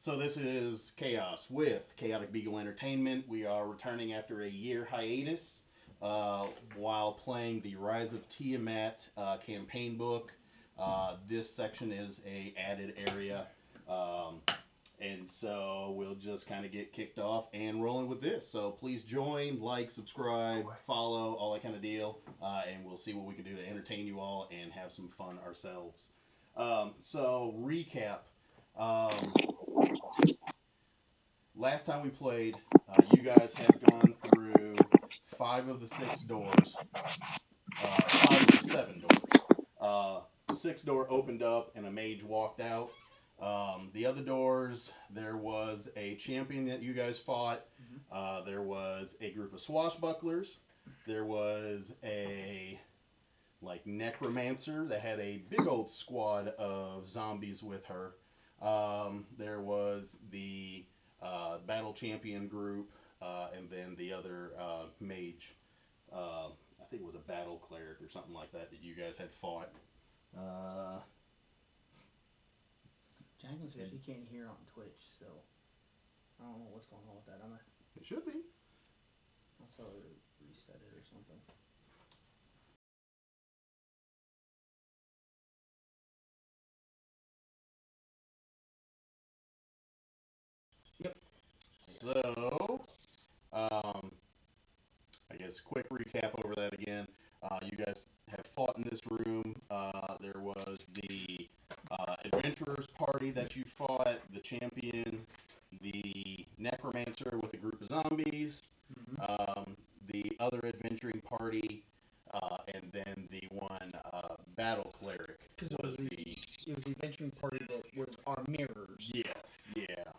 So this is Chaos with Chaotic Beagle Entertainment. We are returning after a year hiatus while playing the Rise of Tiamat campaign book. This section is a added area, um, and so we'll just kind of get kicked off and rolling with this. So please join, like, subscribe, follow, all that kind of deal, and we'll see what we can do to entertain you all and have some fun ourselves. So recap. Um, Last time we played, you guys had gone through five of the six doors, five of the seven doors. The sixth door opened up and a mage walked out. The other doors, there was a champion that you guys fought. There was a group of swashbucklers. There was a necromancer that had a big old squad of zombies with her. There was the battle champion group, and then the other mage. I think it was a battle cleric or something like that you guys had fought. Uh, Jacqueline says she can't hear on Twitch, so I don't know what's going on with that. it should be. I'll tell her to reset it or something. Yep. So, um, I guess quick recap over that again. You guys have fought in this room. There was the adventurers party that you fought, the champion, the necromancer with a group of zombies, the other adventuring party, and then the one battle cleric. Because it was the adventuring party that was our mirrors. Yes, yeah.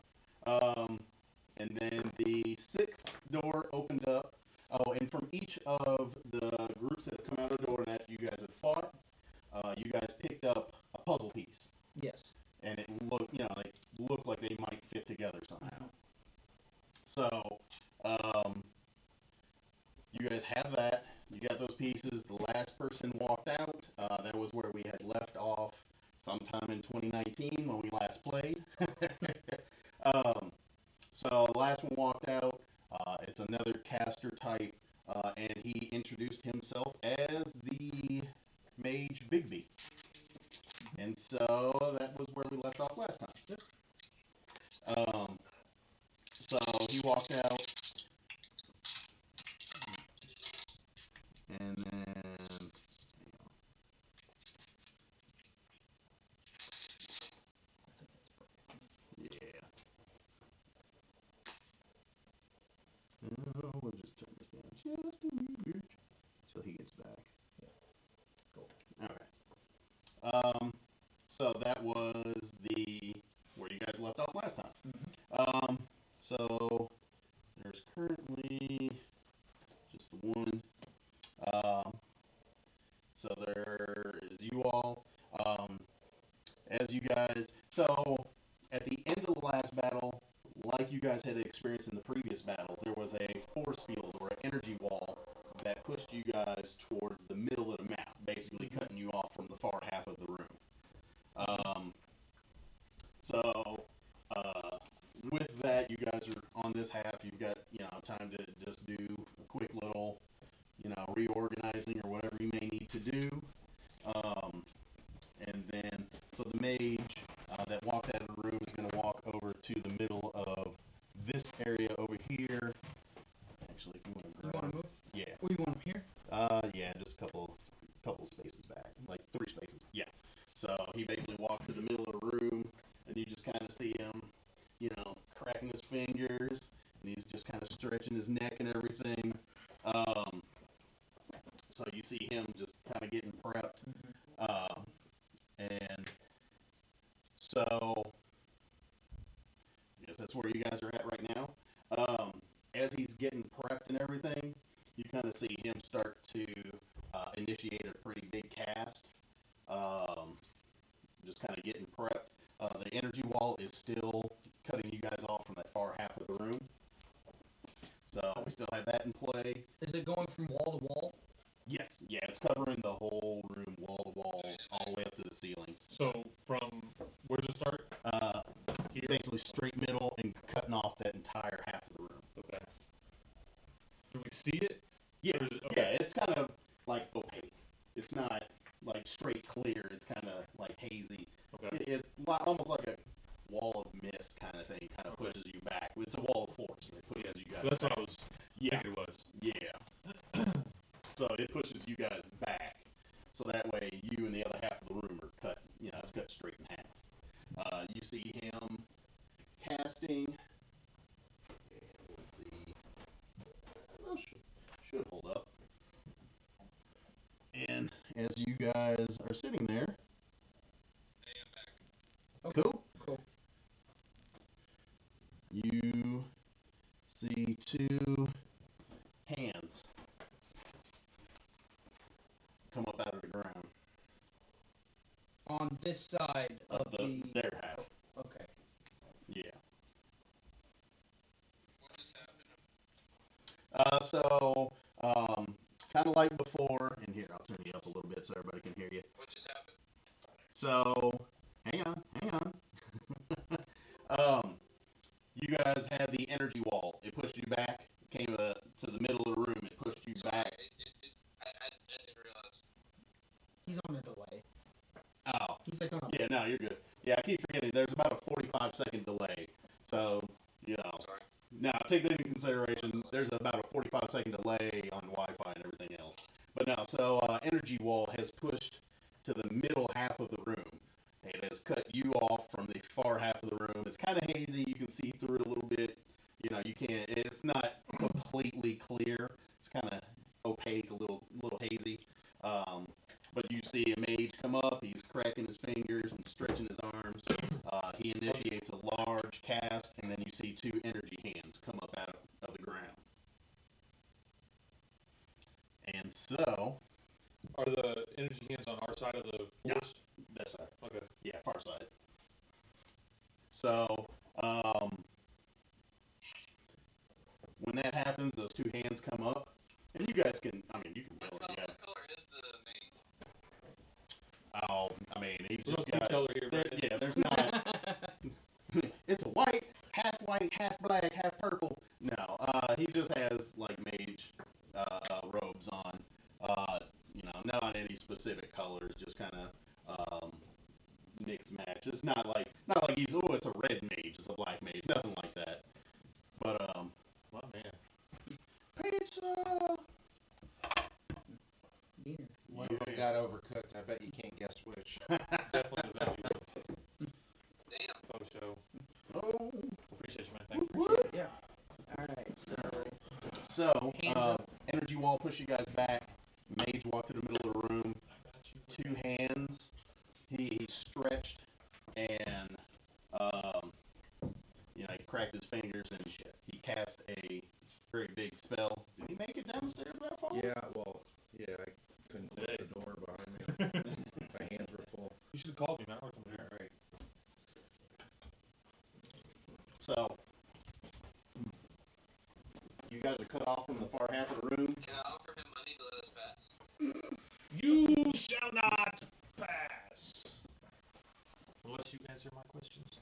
And then the sixth door opened up. Oh, and from each of the groups that have come out of the door and after you guys have fought, you guys picked up a puzzle piece. Yes. And it looked like they might fit together somehow. So, you guys have that. You got those pieces. The last person walked out. That was where we had left off sometime in 2019 when we last played. So the last one walked out. It's another caster type, and he introduced himself as the mage Bigby. And so that was where we left off last time. So he walked out, and then yeah. We'll just turn this down just a wee bit till he gets back. Yeah. Cool. All right. So that was the where you guys left off last time. So there's currently just the one. So there is you all. As you guys, so at the end of the last battle, like you guys had experienced in the previous battles, there was a force field or an energy wall that pushed you guys towards the middle of the map, basically cutting you off from the far half of the room. So with that, you guys are on this half. You've got time to just do a quick little reorganizing or whatever you may need to do. And then, so the mage that walked out of the room is going to walk over to the middle of this area over here. Actually, if you want to grab, you want to move? Yeah. Oh, you want him here? Yeah, just a couple spaces back, like 3 spaces. Yeah. So he basically walked to the middle of the room, and you just kind of see him, cracking his fingers, and he's just kind of stretching his neck and everything. So you see him just kind of getting prepped. And so, I guess that's where you guys are at right now. As he's getting prepped and everything, you kind of see him start to initiate a pretty big cast. Just kind of getting prepped. The energy wall is still cutting you guys off from that far half of the room. So we still have that in play. Is it going from wall to wall? Yes, yeah, it's covering the whole room, wall to wall, all the way up to the ceiling. So from where's it start? Here basically straight middle and cutting off that entire half of the room. Okay. Do we see it? Yeah, Or is it- yeah, it's kind of like opaque. It's not like straight clear. It's kind of like hazy. Okay. It's almost like a wall of mist kind of thing. Kind of pushes you back. It's a wall of force that pushes you guys. That's back. what I was Yeah, thinking it was. yeah. So it pushes you guys back. So that way you and the other half of the room are cut. You know, it's cut straight in half. You see him casting. Let's see. Oh, should hold up. And as you guys are sitting there, Okay. cool. Cool. You see two hands come up out of the ground On this side of their half. Okay. Yeah. What just happened? So, kind of like before, and here, I'll turn you up a little bit so everybody can hear you. What just happened? So, hang on. You guys had the energy wall. It pushed you back, came to the middle of the room. It pushed you Sorry, back. I didn't realize. He's on a delay. Oh, He's like on a yeah, no, you're good. Yeah, I keep forgetting. There's about a 45-second delay. So, you know, Sorry. now take that into consideration. There's about a 45-second delay on Wi-Fi and everything else. But no, so energy wall has pushed to the middle half of the room. It has cut you off from the far half of the room. It's kind of hazy. You can see through it a little bit. You know, you can't. It's not completely clear. It's kind of opaque, a little hazy. But you see a mage come up. He's cracking his fingers and stretching his arms. He initiates a large cast, and then you see two energy hands come up out of the ground. And so, Are the energy hands on our side of the force? that side. Okay. Yeah, far side. So, when that happens, those two hands come up, and you guys can. I mean, you can What build color, it. what color is the mage? Oh, I mean, he's We don't just see got. color here, There, right? yeah, there's not. It's white, half black, half purple. No, he just has like mage robes on. You know, not any specific colors, just kind of mix match. It's not like he's it's a red mage, it's a black mage, nothing like that. But My man. pizza. Beer. One of them got overcooked. I bet you can't guess which. Definitely the veggie roll. Damn. Photo show. Oh. Appreciate you, man. Thank you. Appreciate it. Yeah. All right. So, Hands up. energy wall push you guys back. Mage walked to the middle of the room. Two hands. He stretched and you know, he cracked his fingers and he cast a very big spell. Did he make it downstairs that far? Yeah, well, yeah, I couldn't close the door behind me. My hands were full. You should have called me, man. I work from here. All right. So, you guys are cut off from the far half of the room. Can I offer him money to let us pass? You shall not pass. Unless you answer my questions.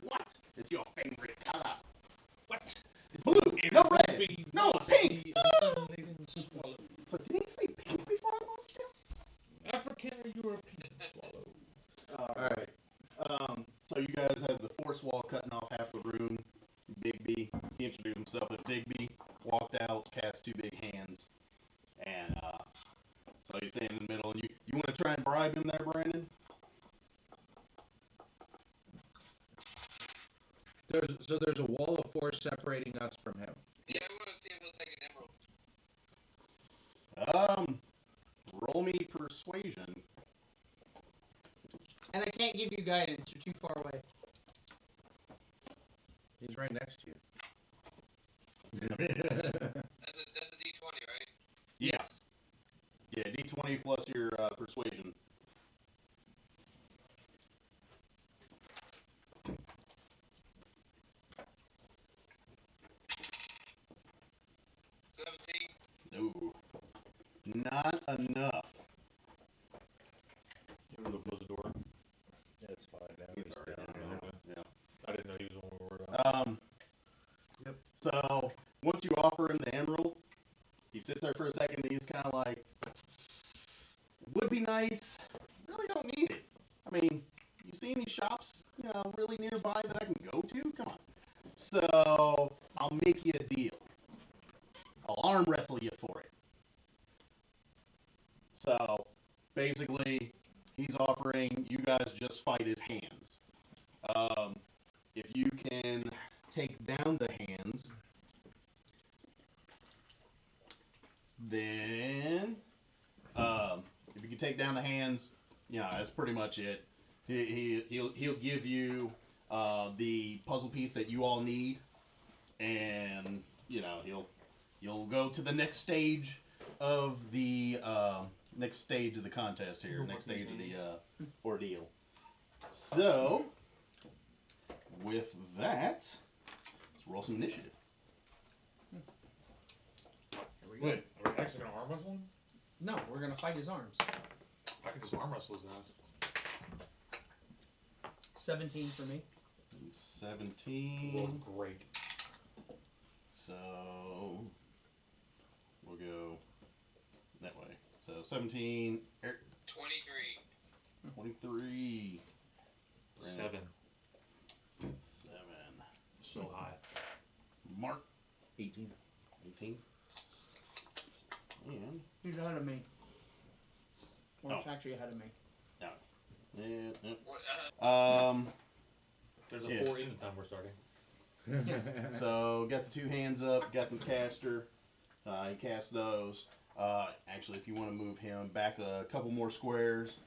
What is your favorite color? What? Blue. No red. Be No pink. unliving swallow. So did he say pink before I launched him? African or European swallow? All right. So you guys have the force wall cutting off half the room. Big B, he introduced himself as Big B, walked out, cast two big hands, and so he's standing in the middle. And you want to try and bribe him there, Brandon? There's a wall of force separating us from him. Yeah, we want to see if he'll take an emerald. Roll me persuasion. And I can't give you guidance. You're too far away. He's right next to you. That's a D20, right? Yes. Yeah, D20 plus your persuasion. No, not enough. You want to close the door? That's fine. Now He's he's already down. down. Yeah. Yep. So once you offer him the emerald, he sits there for a second and he's kind of like, would be nice. Really don't need it. I mean, you see any shops, really nearby that I can go to? Come on. So I'll make you a deal. I'll arm wrestle you for it. So basically, he's offering you guys just fight his hands. If you can take down the hands, then if you can take down the hands, that's pretty much it. He'll give you the puzzle piece that you all need, and you'll go to the next stage of the contest here, next stage of the ordeal. So, with that, let's roll some initiative. Here we go. Wait, are we actually gonna arm wrestle him? No, we're gonna fight his arms. I can just arm wrestle his ass. 17 for me. 17. Well, great. So we'll go that way. So 17. 23. 23. 7. 7. So high. Mark. 18. 18. And He's ahead of me. Mark's Oh. actually ahead of me. yeah. What, There's a Yeah. 4 in the time we're starting. So got the two hands up, got the caster. He casts those. Actually, if you want to move him back a couple more squares.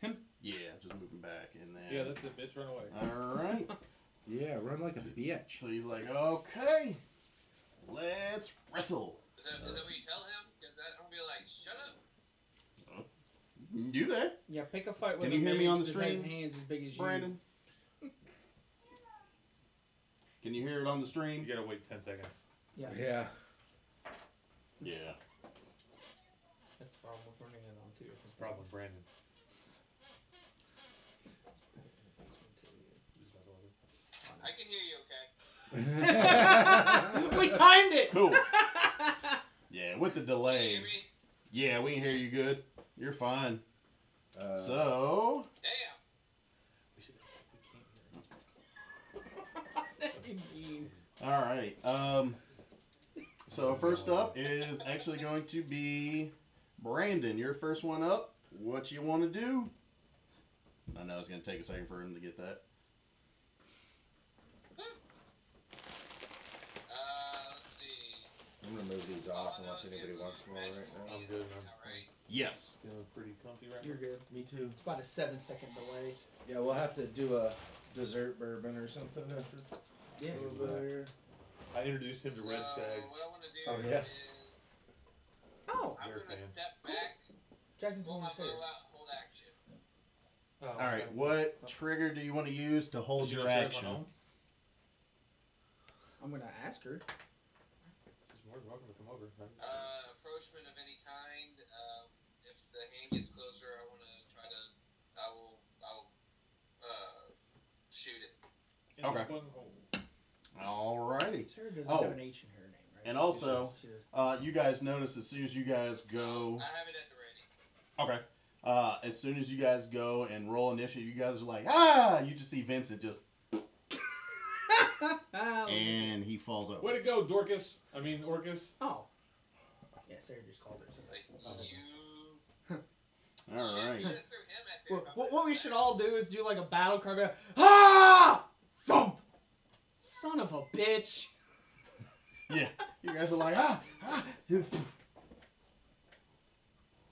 Him? Yeah, just move him back, and then. Yeah, that's it, bitch. Run away. All right. Yeah, run like a bitch. So he's like, okay, let's wrestle. is that what you tell him? Because I'm going to be like, shut up. You can do that, Yeah, pick a fight with Can you a hear me on the mage that has stream, hands as big as Brandon? Can you hear it on the You stream? gotta wait 10 seconds. you. Yeah. Yeah. Yeah. That's the problem with running it on too. It's a problem with Brandon. I can hear you okay. We timed it! Cool. Yeah, with the Can you delay. hear me? Yeah, we can hear you good. You're fine. Uh, So, Damn. all right. So first up is actually going to be Brandon. You're first one up. What you want to do? I know it's going to take a second for him to get that. Let's see. I'm gonna move these off unless anybody wants more right now. I'm good, man. Alright. Yes. Feeling pretty comfy right You're good. Me too. It's about a 7-second delay. Yeah, we'll have to do a dessert bourbon or something after. Yeah. Over there. now. I introduced him to Red Stag. What I want to do Oh, yeah. is Oh! I'm They're a going to fan. step back, Jackson's pull going my upstairs. bow out, hold action. Oh, All right. okay. What trigger do you want to use to hold Is she your gonna strike action? on home? I'm gonna ask her. She's more than welcome to come over. Approachment of any kind. If the hand gets closer, I want to try to. I will shoot it. In the Okay. bunghole. Alrighty. Sarah doesn't Oh. have an H in her name, right? And also, She does. you guys notice as soon as you guys go. I have it at the ready. Okay. As soon as you guys go and roll initiative, you guys are like, ah! You just see Vincent just, and he falls over. Way to go, Dorcas. I mean, Orcus. Oh. Yeah, Sarah just called her. Like Oh. you. All Should right. have threw him at there. What we should all do is do like a battle card. Go, ah! Thump! Son of a bitch. Yeah. You guys are like, ah!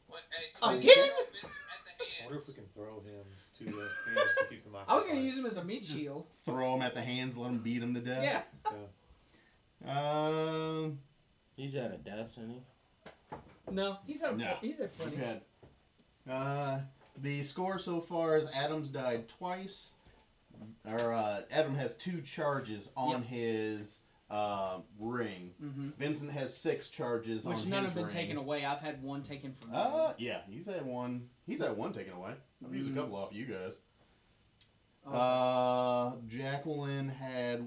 What? Hey, so Again? throw Vince at the I wonder if we hands. can throw him to the hands to keep them occupied. I was gonna use him as a meat shield. Throw him at the hands, let him beat him to death. Yeah. He's out of death, isn't he? No, he's had No. he's had He's plenty. had, the score so far is Adam's died twice. Adam has 2 charges on his ring. Mm-hmm. Vincent has 6 charges on Which his none have been ring. taken away. I've had one taken from me. Yeah, he's had one. He's had one taken away. I've used a couple off you guys. Oh. Jacqueline had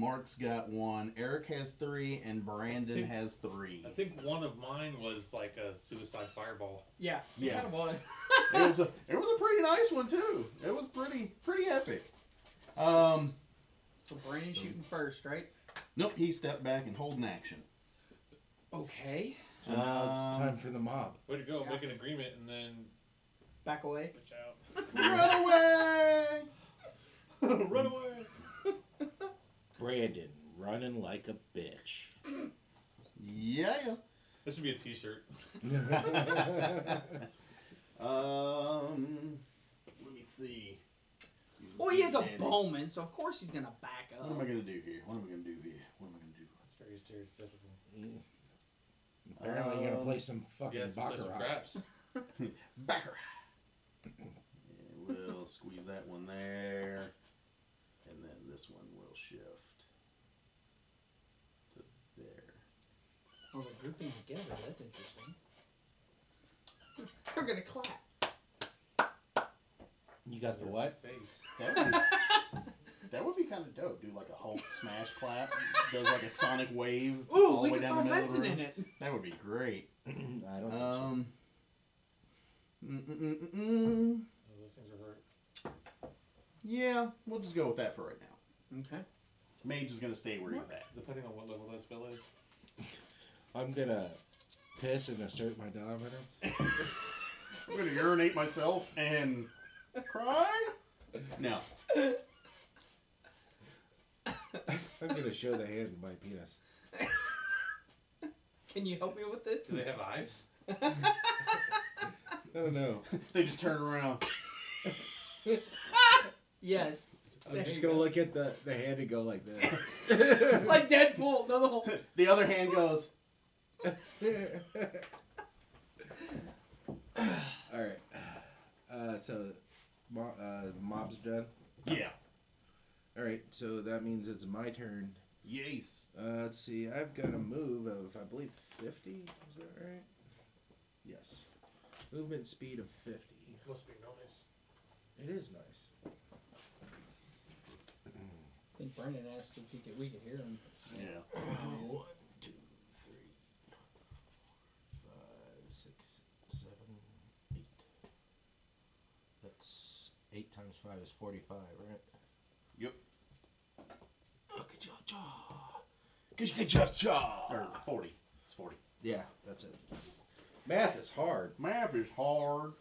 Mark's got 1. Eric has 3, and Brandon has 3. I think one of mine was like a suicide fireball. Yeah. Yeah. Kind of was. It was a pretty nice one too. It was pretty epic. So Brandon shooting first, right? Nope, he stepped back and holding action. Okay. So now it's time for the mob. Way to go, Yeah. make an agreement and then Back away. bitch out. Run away! Run away! Brandon running like a bitch. Yeah. This should be a t-shirt. Let me see. Well, he is a bowman, so of course he's gonna back up. What am I gonna do here? It's very stereotypical. Apparently you're gonna play some fucking Yes, play some baccarat. craps. Baccarat. And we'll squeeze that one there, and then this one will shift to there. Oh, they're grouping together. That's interesting. They're gonna clap. You got the what? Face. That would be kind of dope. Do like a Hulk smash clap. Does like a sonic wave. Ooh, all we the way can down throw the middle of the Benson in room. it. That would be great. I don't think Oh, those things are hurt. Yeah, we'll just go with that for right now. Okay. Mage is gonna stay where he's at. Depending on what level that spell is. so. I'm gonna piss and assert my dominance. I'm gonna urinate myself and cry. No. I'm gonna show the hand in my penis. Can you help me with this? Do they have eyes? No. They just turn around. Yes. I'm There just you gonna go. look at the hand and go like this. Like Deadpool. No, the whole. The other hand goes. Alright. So the mob's done. Yeah. Alright, so that means it's my turn. Yes. Let's see, I've got a move of, I believe, 50? Is that right? Yes. Movement speed of 50. Must be nice. It is nice. I think Brandon asked if we could hear him. Yeah. 1, 2, 3, 4, 5, 6, 7, 8. That's 8 times 5 is 45, right? Yep. Or 40. It's 40. Yeah, that's it. Math is hard. Math is hard.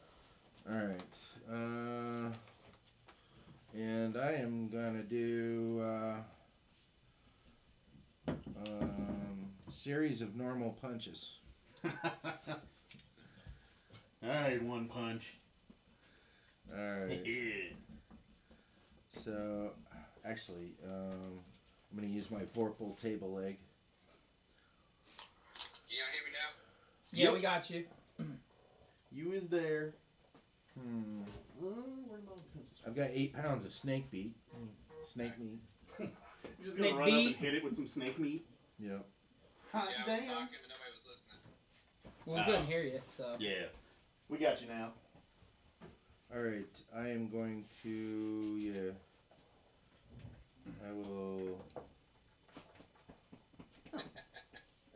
Alright. And I am gonna do series of normal punches. Alright, one punch. Alright. Yeah. So, actually, I'm gonna use my vorpal table leg. You hear me now? Yeah, Yep. we got you. You is there. Hmm. Where'd my pencil? I've got 8 pounds of snake meat. Snake meat. You're just Snake gonna run up meat. and hit it with some snake meat. Yep. Hot Yeah, I was damn. talking, but nobody was listening. Well, we couldn't hear you, so. Yeah. We got you now. Alright, I am going to, yeah. I will.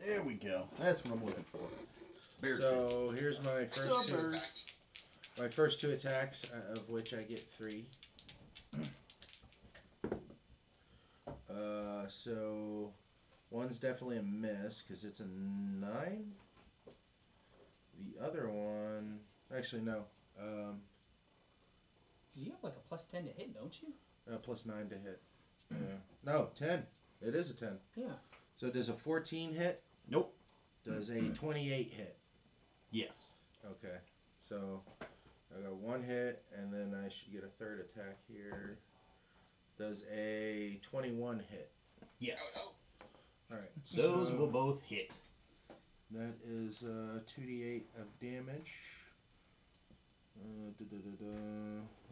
There we go. That's what I'm looking for. Bear So here's my What's first up, two. bird? My first 2 attacks, of which I get 3. So one's definitely a miss because it's a 9. The other one, actually no, You have like a plus 10 to hit, don't you? plus 9 to hit. No, 10. It is a 10. Yeah. So does a 14 hit? Nope. Does a 28 hit? Yes. Okay, so I got 1 hit, and then I should get a 3rd attack here. Does a 21 hit? Yes. Oh, Alright, Those so will both hit. that is 2d8 of damage.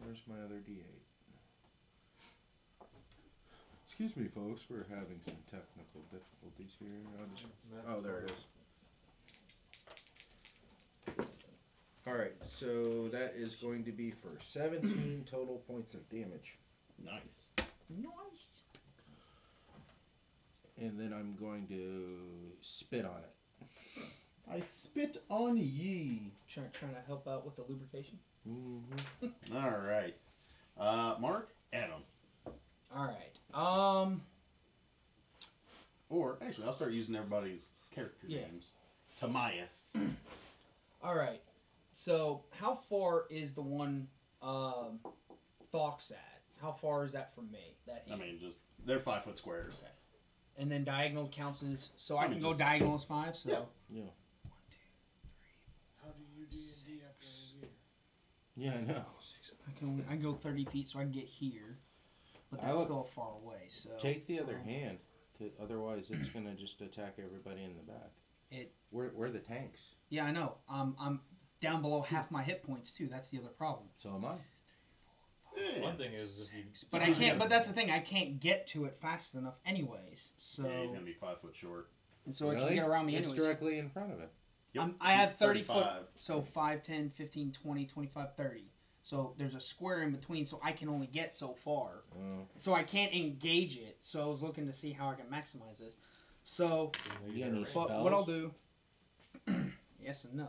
Where's my other d8? Excuse me, folks, we're having some technical difficulties here. Oh, there it is. Alright, so that is going to be for 17 total points of damage. Nice. Nice. And then I'm going to spit on it. I spit on ye. Trying to help out with the lubrication. Mm-hmm. All right. Mark, Adam. All right. Or, actually, I'll start using everybody's character names. Tiamat. All right. So, how far is the one Fox at? How far is that from me? That I mean, just, they're 5 foot squares. Okay. And then diagonal counts as, so I mean, can go just- diagonal as 5, so. Yeah. Yeah. How do you D&D after a year? Yeah, I know. I can go 30 feet, so I can get here. But I that's would still far away, so. Take the other hand. Otherwise, it's going to just attack everybody in the back. We're the tanks. Yeah, I know. I'm down below half my hit points, too. That's the other problem. So am I. One thing is, if you But I can't. But that's the thing. I can't get to it fast enough, anyways. So. Yeah, he's going to be 5 foot short. And so it Really? can get around me It's anyways. directly in front of it. Yep. I have 30 foot. 35. So 5, 10, 15, 20, 25, 30. So there's a square in between, so I can only get so far. So I can't engage it. So I was looking to see how I can maximize this. So, You got any but spells? what I'll do, yes and no.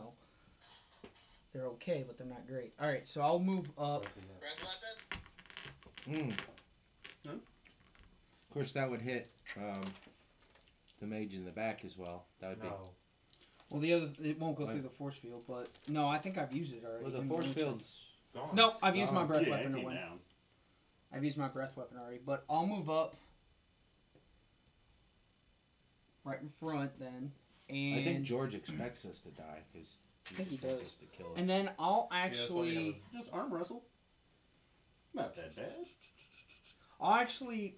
They're okay, but they're not great. All right, so I'll move up. Breath weapon? Of course, that would hit the mage in the back as well. That would be. no. Well, the other it won't go What? through the force field, but no, I think I've used it already. Well, the Give me force one second. field's. Gone. No, I've used my breath Yeah, weapon it to came win. down. I've used my breath weapon already, but I'll move up right in front then, and I think George expects us to die because I think he just wants does. us to kill us. and then I'll Yeah, that's why we actually have Just arm wrestle. It's not that bad. I'll actually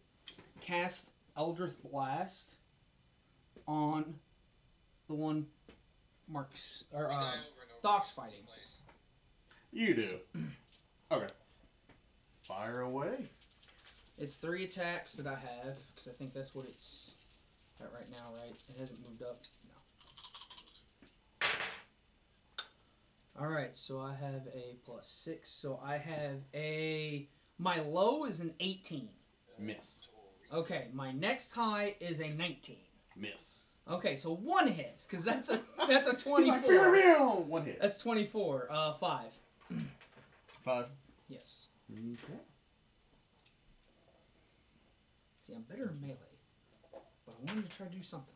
cast Eldritch Blast on the one Mark's or We die over and over Thoc's again in this fighting. place. You do. Okay. Fire away. It's 3 attacks that I have because I think that's what it's at right now, right? It hasn't moved up. No. All right, so I have a +6. So I have my low is an 18. Miss. Okay, my next high is a 19. Miss. Okay, so 1 hits because that's a 24. He's like, "Pew, pew." 1 hit. That's 24. 5. 5. Yes. Okay. See, I'm better in melee, but I wanted to try to do something.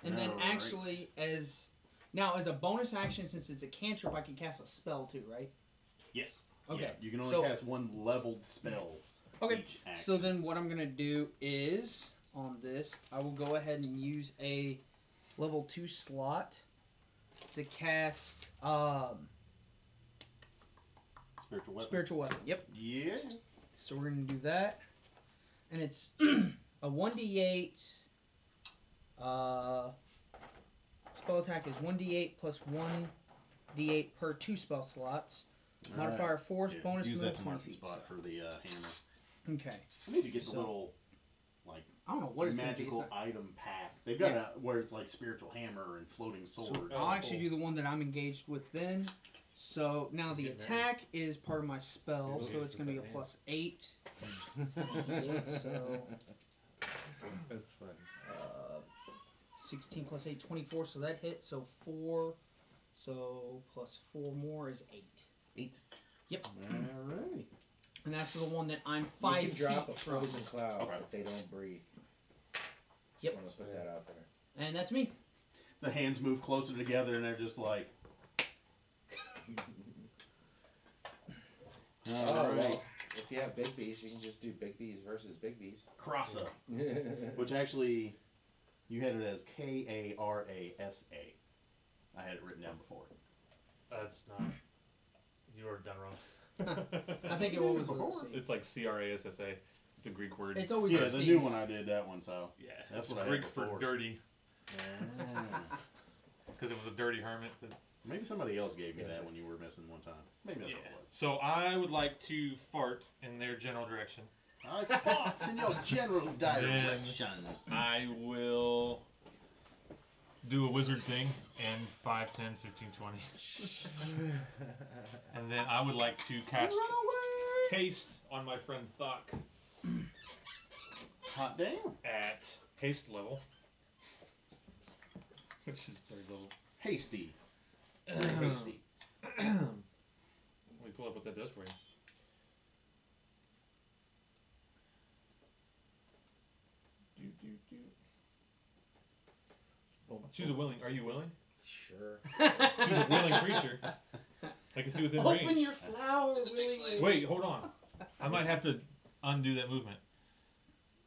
And then Alright. actually, as a bonus action, since it's a cantrip, I can cast a spell too, right? Yes. Okay. Yeah, you can only So- cast 1 leveled spell. Okay. Each action. So then, what I'm gonna do is on this, I will go ahead and use a level 2 slot to cast Spiritual weapon. spiritual weapon. Yep. Yeah. So we're gonna do that, and it's a 1d8. Spell attack is 1d8 plus 1d8 per 2 spell slots. Modifier force, Yeah, bonus use move that to 20 mark the feet. spot for the hammer. Okay. I need to get the So- little, like, I don't know what it's gonna be. magical It's not- item pack. They've got a where it's like spiritual hammer and floating So sword. I'll actually do the one that I'm engaged with then. So now the attack is part of my spell, so it's gonna be a +8. So That's funny. 16 plus 8, 24. So that hits. So 4. So plus 4 more is 8. 8. Yep. Alright. And that's the one that I'm You 5 can drop a feet from. poison cloud Okay. if they don't breathe. Yep. I want to put that out there. And that's me. The hands move closer together and they're just like. Oh, Alright. well, if you have big bees, you can just do big bees versus big bees. Krasa. Which actually, you had it as Karasa. I had it written down before. That's not. You are done wrong. I think it was with a C. It's like CRASSA. It's a Greek word. It's always Yeah, a the C. new one I did that one, so. yeah, That's it's what I had Greek for before. dirty. Ah. Because it was a dirty hermit. Maybe somebody else gave me that when you were missing one time. Maybe that's Yeah. what it was. So I would like to fart in their general direction. I fought in your general direction. I will do a wizard thing and 5, 10, 15, 20. And then I would like to cast Run away! haste on my friend Thok Hot damn. at haste level, which is third level. Hasty. Let Hasty. me pull up what that does for you. Choose a willing. Are you willing? Sure. Choose a willing creature. I can see within range. Open your flower, It's a big Willie. slave. Wait, hold on. I might have to undo that movement.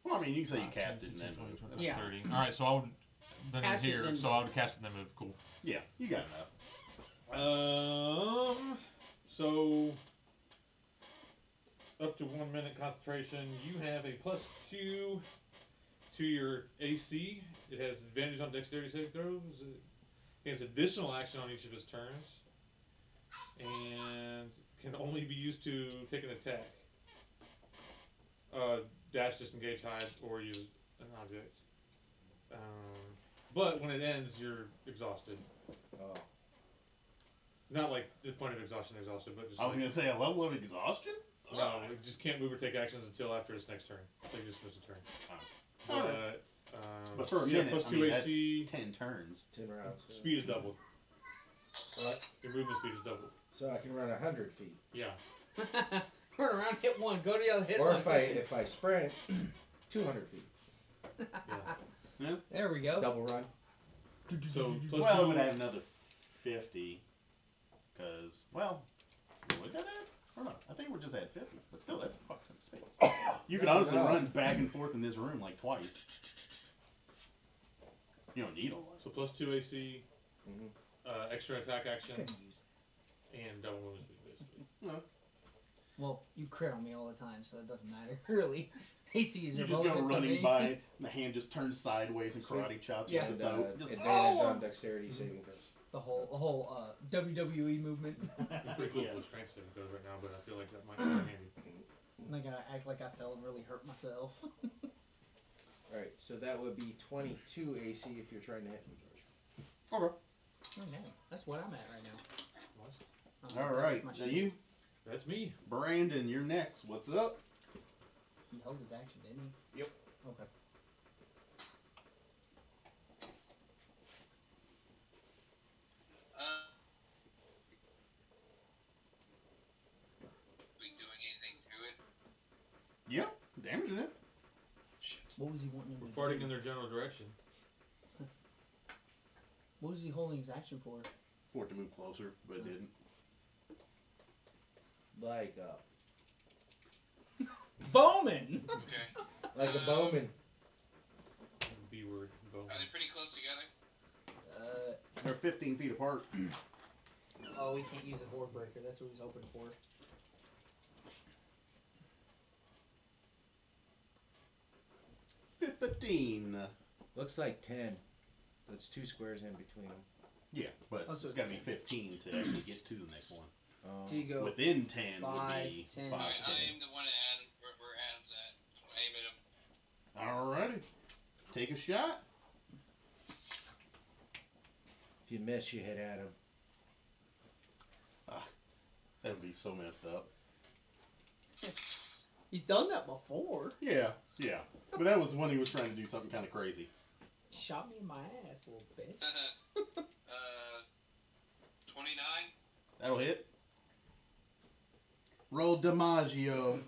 Well, I mean, you can say you cast it and then move. That's Yeah. 30. All right, so I would then Cast it here, and so I would cast it and then move. Cool. Yeah, you got enough. So up to 1 minute concentration, you have a +2 to your AC. It has advantage on dexterity saving throws. It has additional action on each of his turns, and can only be used to take an attack. Dash, disengage, hide, or use an object. But when it ends, you're exhausted. Oh. Not like the point of exhaustion, but just I was like, gonna say a level of exhaustion. no, it just can't move or take actions until after its next turn. So you just miss a turn. Oh. Alright. But But for a yeah, minute, plus I 2 mean, AC. that's 10 turns. 10 rounds. Speed is doubled. What? Your movement speed is doubled. So I can run 100 feet. Yeah. Turn around, hit one, go to the other, hit Or one. if I sprint, 200 feet. Yeah. There we go. Double run. So plus Well, it 2. would add another 50. Because, well, would that add? Or not? I think we're just at 50. But still, that's a fuck ton of space. You could honestly run back and forth in this room like twice. You don't need a lot. So plus 2 AC, extra attack action, Couldn't use and double movement speed, basically. No. Well, you crit on me all the time, so it doesn't matter, really. AC is You just go irrelevant to running me. by, and the hand just turns sideways and karate chops you Yeah. with And, the throat. Just, advantage oh! on dexterity saving throws. The whole WWE movement. I'm pretty cool Yeah. for strength saving throws right now, but I feel like that might come in handy. I gotta act like I fell and really hurt myself. Alright, so that would be 22 AC if you're trying to hit me, George. Okay. Okay, that's what I'm at right now. Alright, My now shield. you, That's me. Brandon, you're next. What's up? He held his action, didn't he? Yep. Okay. We doing anything to it? Yeah, damaging it. Shit. What was he wanting We're to farting do? in their general direction. What was he holding his action for? For it to move closer, but it didn't. Like Bowman! Okay. a bowman. B word. Boom. Are they pretty close together? They're 15 feet apart. Oh, he can't use a board breaker. That's what he's hoping for. $15. Looks like 10. That's 2 squares in between them. Yeah, but Oh, so it's got to be it's 15 to actually get to the next one. Do you go Within 10 would 5, be 10. 5, Alright, 10. I aim the one at Adam, where Adam's at. I'm gonna aim at him. Alrighty. Take a shot. If you miss, you hit Adam. That would be so messed up. He's done that before. Yeah, yeah. But that was when he was trying to do something kind of crazy. Shot me in my ass, little bitch. 29? That'll hit. Roll DiMaggio.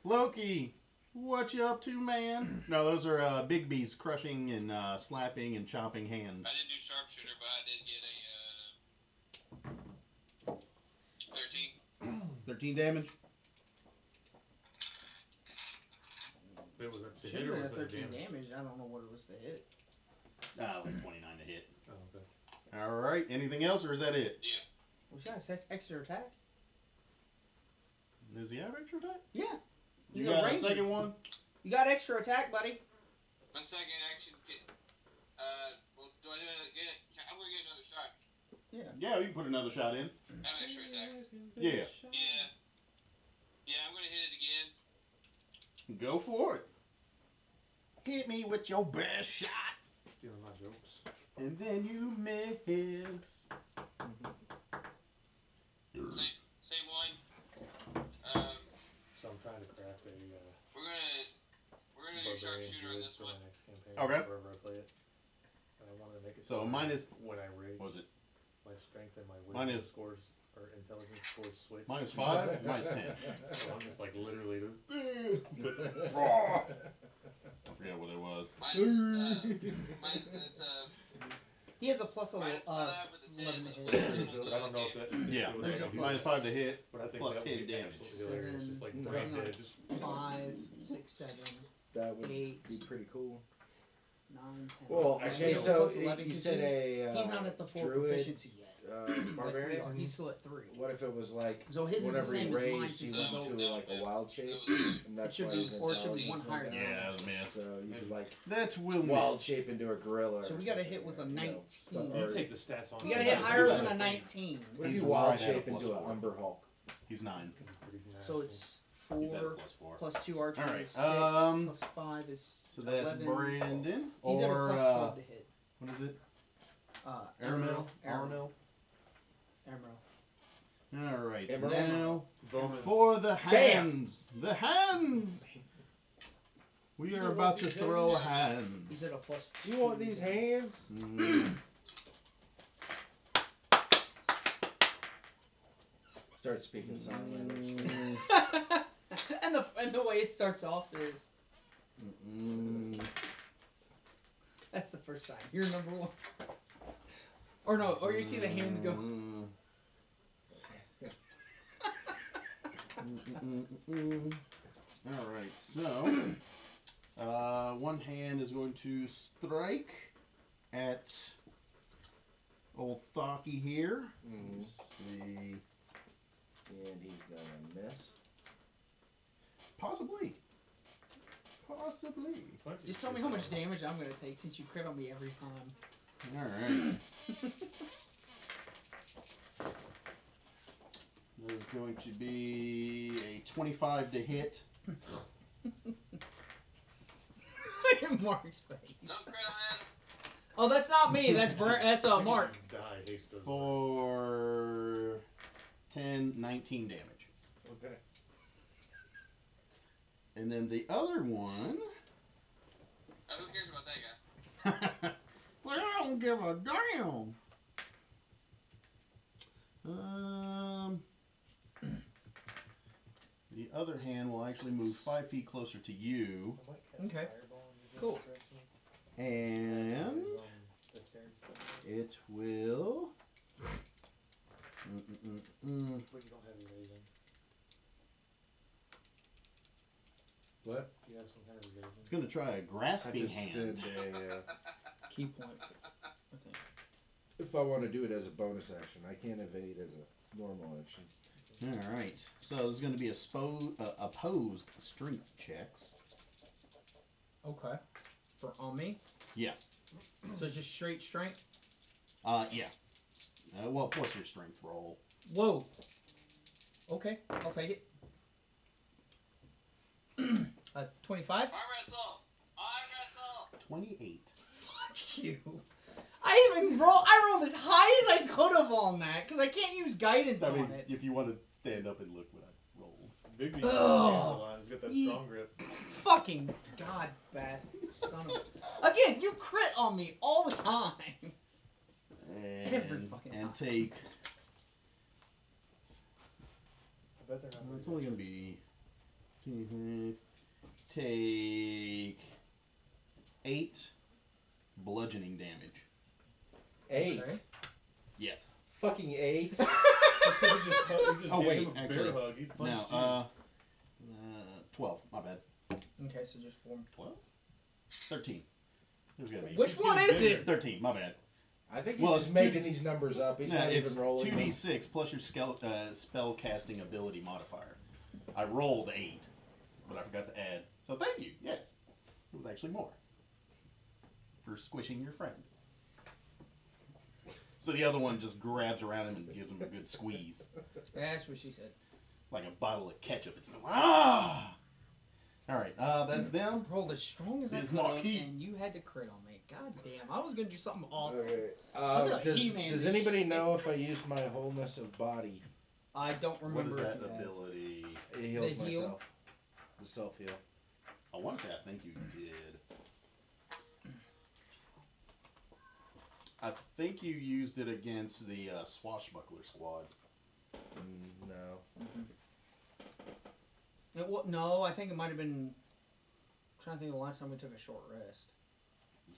Loki, what you up to, man? No, those are Bigby's crushing and slapping and chopping hands. I didn't do sharpshooter, but I did get a 13. 13 damage. Wait, was that to Should hit have or been was a that 13 damage? damage. I don't know what it was to hit. Like 29 to hit. Oh, okay. Alright, anything else or is that it? Yeah. Was that extra attack? Does he have extra attack? Yeah. You He's a got a ranger. second one? You got extra attack, buddy. My second action get. Well, do I do it again? I'm gonna get another shot. Yeah, you can put another shot in. I have extra attack. Yeah. Yeah. Yeah, I'm gonna hit it again. Go for it. Hit me with your best shot. Stealing my jokes. And then you miss. Okay. wherever I play it. And I wanted to make it So where mine is, when I rage, what was it? my strength and my Mine wisdom is- scores or intelligence scores switch. Mine is 5, mine's 10. So I'm just like literally just. I forget what it was. It's He has a plus minus 5 with a 10 11 with to a hit. wisdom on But the I don't know if that. game. Yeah, There's a minus 5 to hit, But I think plus that 10 would be damage. absolutely hilarious. Just like Seven, brain nine. dead. Just 5, 6, 7, That would 8. be pretty cool. 9, 10. Well, actually, okay, no, so plus 11 you because said a he's not at the full druid, proficiency yet. Like we barbarian. are. He's still at 3. What if it was like So his is the whenever he same as mine raged, he since went he's to over. like a wild shape, and that's should why be- his or it should be intelligence one higher went than down. Yeah, that was a miss. So you could like That will wild miss. shape into a gorilla. So or we got to something, hit with a or, 19. you take the stats on. You gotta it. hit higher than a 19. What if He's you wild right at a shape plus into an 4. Umber Hulk? He's 9. So it's He's at a 4 plus 4. plus 2 archery Alright, is 6 plus 5 is So that's 11. Brandon. He's at a Or, plus 12 to hit. what is it? Aramil. Aramil. Aramil. Alright, Emerald. now Bowman. for the hands. The hands! We are about to throw hands. He's at a plus 2. You want these hands? Mm. Start speaking sign language. and the way it starts off is that's the first sign. You're number 1. Or no, or you see the hands go. Alright, so one hand is going to strike at old Thocky here. Let's see. And he's gonna miss. Possibly. Possibly. Just tell me how much damage I'm gonna take since you crit on me every time. Alright. There's going to be a 25 to hit. Look at Mark's face. Don't crit on Adam. Oh, that's not me. That's Mark. Die, haste goes For 10, 19 damage. Okay. And then the other one. Oh, who cares about that guy? Well, I don't give a damn. The other hand will actually move 5 feet closer to you, Okay. Cool. and it will. But you don't have evasion. What? You have some kind of evasion. It's going to try a I grasping just hand. did a, Key point. Okay. if I want to do it as a bonus action, I can't evade as a normal action. All right. So there's going to be opposed strength checks. Okay. For on me? Yeah. So it's just straight strength? Yeah. Well, plus your strength roll. Whoa. Okay, I'll take it. 25? Arm wrestle! Arm wrestle! 28. Fuck you. I rolled as high as I could have on that, because I can't use guidance I mean, on it. if you want to stand up and look what I rolled. Bigby Ugh. a lot. He's got that Ye- strong grip. Fucking god bastard son of a... Again, you crit on me all the time. Every fucking And time. take. I bet they're not. It's only going to be. Take 8 bludgeoning damage. 8. Okay. Yes. Fucking 8. You just Oh, gave wait, him a actually, bear hug. He punched Now, 12. My bad. Okay, so just 4. 12? 13. Who's gonna be? Which one is it? 13. My bad. I think he's Well, just it's making these numbers up. He's No, not it's even rolling. 2d6 plus your spell casting ability modifier. I rolled 8, but I forgot to add. So thank you. Yes, it was actually more for squishing your friend. So the other one just grabs around him and gives him a good squeeze, That's what she said. like a bottle of ketchup. It's ah. All right, that's them. Rolled as strong as I It's could, Marquis. and you had to crit on me. God damn, I was gonna do something awesome. Okay. That's like Does, He-Man does and anybody shit. know if I used my wholeness of body? I don't What remember is if that you have. ability? It heals The heal? myself. The self heal. I want to say I think you did. I think you used it against the Swashbuckler squad. No. No, I think it might have been. I'm trying to think of the last time we took a short rest.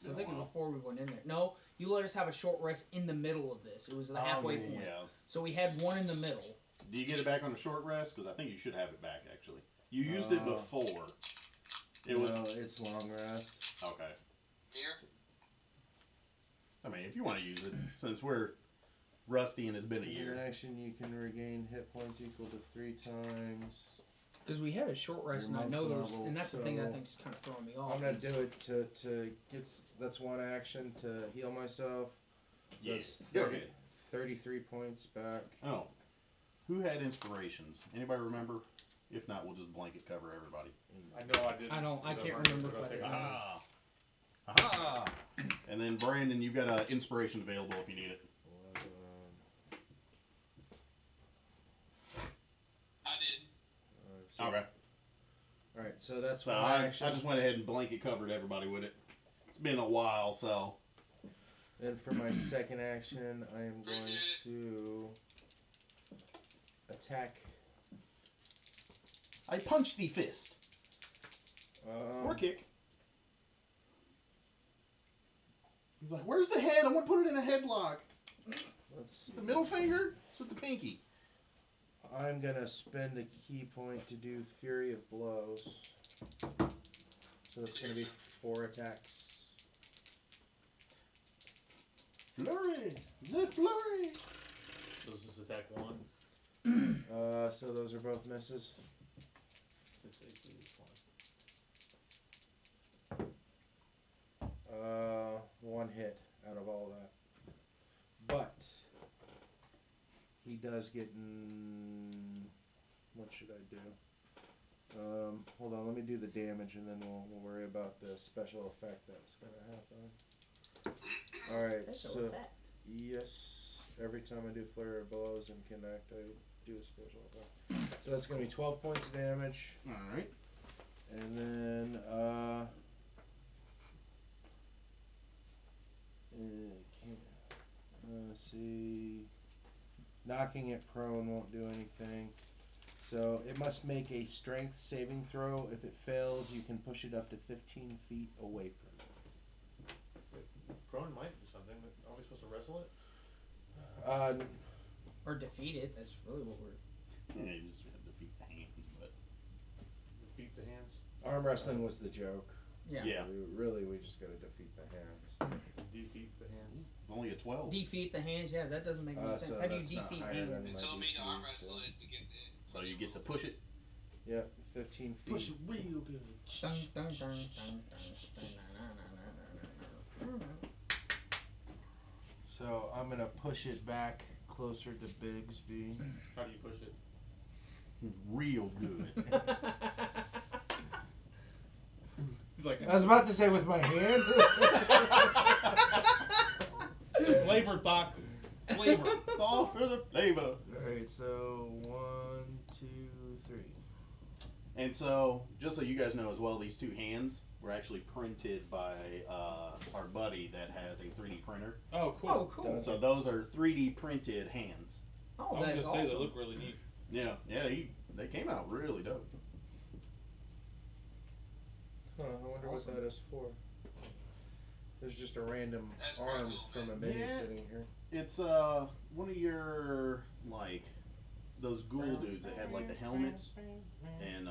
So I think it was before we went in there. No, you let us have a short rest in the middle of this. It was the halfway point. Yeah. So we had one in the middle. Do you get it back on a short rest? Because I think you should have it back, actually. You used it before. It's long rest. Okay. Here? I mean, if you want to use it, since we're rusty and it's been a year. In action, you can regain hit points equal to 3 times. Because we had a short rest, and I know those, and that's the thing that I think's kind of throwing me off. I'm gonna do it to get. That's one action to heal myself. Yeah. That's Go ahead. 33 points back. Oh. Who had inspirations? Anybody remember? If not, we'll just blanket cover everybody. I know I didn't. I can't remember if I did. Ah. Aha! And then Brandon, you've got inspiration available if you need it. I did. Okay. Alright, so that's So one I action. just went ahead and blanket covered everybody with it. It's been a while, so. And for my second action, I am going to attack. I punch thee fist. Or kick. He's like, where's the head? I want to put it in a headlock. Let's see. The middle finger? It's with the pinky. I'm gonna spend a key point to do Fury of Blows. So it's gonna be 4 attacks. Flurry! The flurry! Does this attack 1? So those are both misses. 6, 8, 2, 1 hit out of all that. But he does get. What should I do? Hold on, let me do the damage and then we'll worry about the special effect that's gonna happen. Alright, so effect. yes, every time I do Flurry of Blows and connect, I do a special effect. So that's gonna be 12 points of damage. Alright. And then let's see. Knocking it prone won't do anything. So it must make a strength saving throw. If it fails, you can push it up to 15 feet away from it. Prone might do something, but are we supposed to wrestle it? Or defeat it. That's really what we're. Yeah, you just have to defeat the hands, but. Defeat the hands? Arm wrestling was the joke. Yeah. We just gotta defeat the hands. Defeat the hands. It's only a 12. Defeat the hands. Yeah, that doesn't make any sense. So How do you that's not defeat higher than hands? my So me to arm DC, wrestle so- it to get the. So you get to push it. Yeah, 15 feet. Push it real good. Dun, dun, dun, dun, dun, dun, dun. So I'm gonna push it back closer to Bigsby. How do you push it? Real good. He's like, I was about to say with my hands. flavor thought. Flavor. It's all for the flavor. Alright, so 1, 2, 3. And so, just so you guys know as well, these two hands were actually printed by our buddy that has a 3D printer. Oh, cool. Oh, cool. So those are 3D printed hands. Oh, I was that's gonna say they awesome. look really neat. Yeah, they came out really dope. Huh, I wonder Awesome. what that is for. There's just a random That's pretty arm cool, from a man. mini Yeah. sitting here. It's one of your like those ghoul dudes that had like the helmets and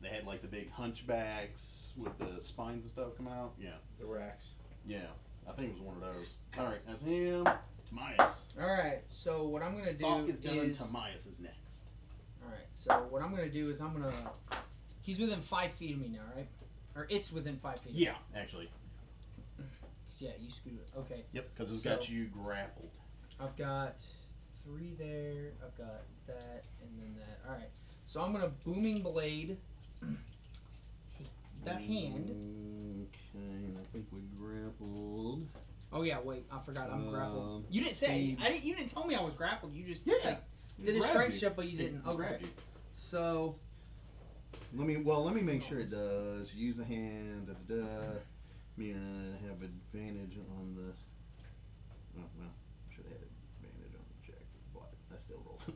they had like the big hunchbacks with the spines and stuff coming out. Yeah, The racks. yeah. I think it was one of those. All right, that's him. Tiamat. All right. So what I'm gonna do Thok is done. is. Tiamat is next. All right. So what I'm gonna do is I'm gonna. He's within 5 feet of me now, right? Or it's within 5 feet. Yeah, actually. Yeah, you scoot it. Okay. Yep, because it's So- got you grappled. I've got 3 there. I've got that and then that. All right. So I'm gonna booming blade. That hand. Okay, I think we grappled. Oh yeah, wait. I forgot. I'm grappled. You didn't say. Steve. You didn't tell me I was grappled. You just Yeah. like, did a Grabbed strike you. shot, but you didn't. It Okay. grabbed you. So Let me make sure it does. Use a hand. Da, da, da. Me and I have advantage on the. Oh, well, should have had advantage on the check, but I still rolled.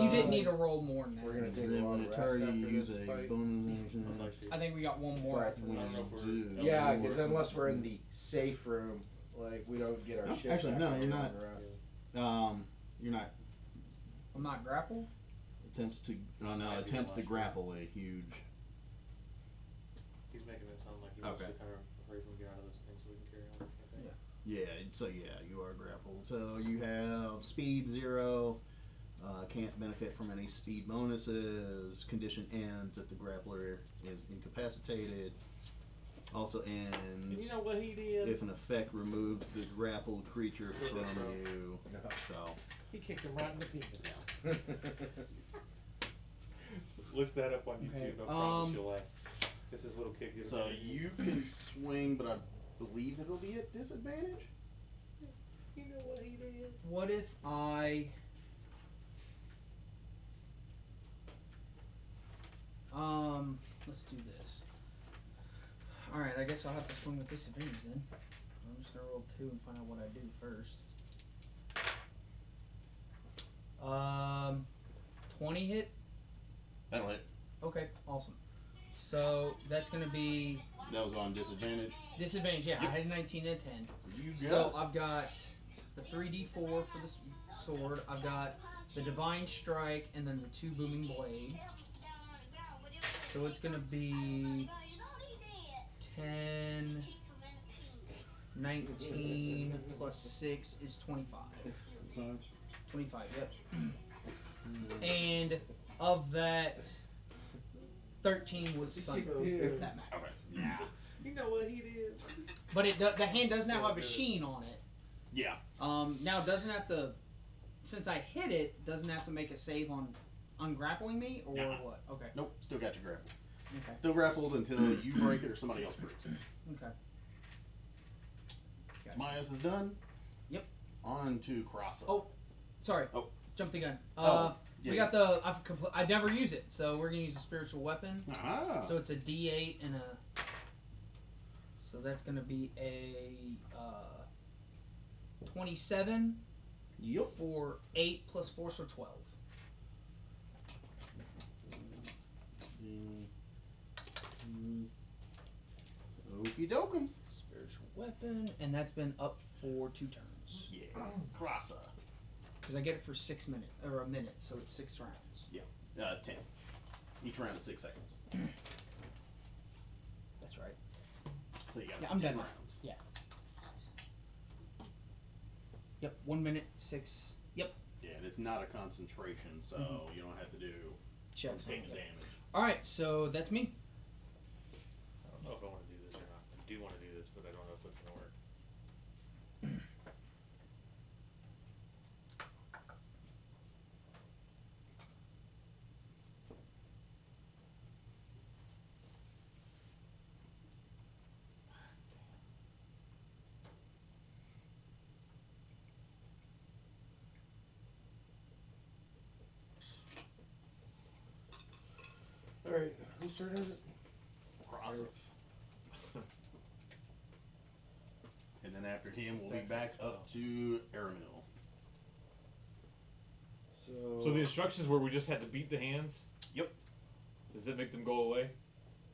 You didn't need to roll more than that. We're gonna take a Then long when a rest target after use this a fight. bonus action. I'd like to. I think we got one more But after we I don't know if we're. do. Yeah, Or- because unless we're in the safe room, like we don't get our No, shit. actually, back no, on you're long not. rest. You're not I'm not grappled? attempts to. Oh no, Might be attempts the to last grapple a huge. He's making it sound like he wants Okay. to kind of hurry up and get out of this thing so we can carry on with the campaign. Yeah, so yeah, you are grappled. So you have speed 0. Can't benefit from any speed bonuses. Condition ends if the grappler is incapacitated. Also ends And you know what he did? if an effect removes the grappled creature from you. No. So He kicked him right in the penis. Look that up on Okay, YouTube. I promise you'll laugh. This is little kid giving so me- you can swing, but I believe it'll be at disadvantage. You know what he did? What if I... let's do this. Alright, I guess I'll have to swing with disadvantage then. I'm just gonna roll 2 and find out what I do first. 20 hit? That'll hit. Okay, awesome. So, that's gonna be That was on disadvantage. disadvantage, yeah, Yep. I had a 19 and a 10. You got So, it. I've got the 3d4 for the sword, I've got the Divine Strike, and then the 2 Booming Blade. So it's gonna be 10, 19 plus 6 is 25. 25, yep. And of that, 13 was thunder. If that matters. Okay. Yeah. You know what he did? But the hand does now have a sheen on it. Yeah. Now it doesn't have to, since I hit it, doesn't have to make a save on ungrappling me, or Nah. what? Okay. Nope. Still got you grappled. Okay. Still grappled until you break it or somebody else breaks it. Okay. Gotcha. Myas is done. Yep. On to Krasa. Oh, sorry. Oh. Jump the gun. Oh, yeah. We got the. I never use it, so we're gonna use a spiritual weapon. Ah. So it's a D8 and a. So that's gonna be a 27 Yep. for 8 plus 4, so 12. Okie dokums. Spiritual weapon, and that's been up for 2 turns. Yeah. Krasa. Because I get it for 6 minutes or a minute, so it's 6 rounds. 10. Each round is 6 seconds. That's right. So you got Yeah, I'm 10 done. rounds. Yeah. Yep. 1 minute 6. Yep. Yeah, and it's not a concentration, so you don't have to do Checks. taking damage. All right, so that's me. I don't know if I want to do this or not. I do want to do this, but I don't know if it's going to work. Alright, whose turn is it? Krasa. And then after him, we'll be back up to Aramil. So the instructions were we just had to beat the hands? Yep. Does it make them go away?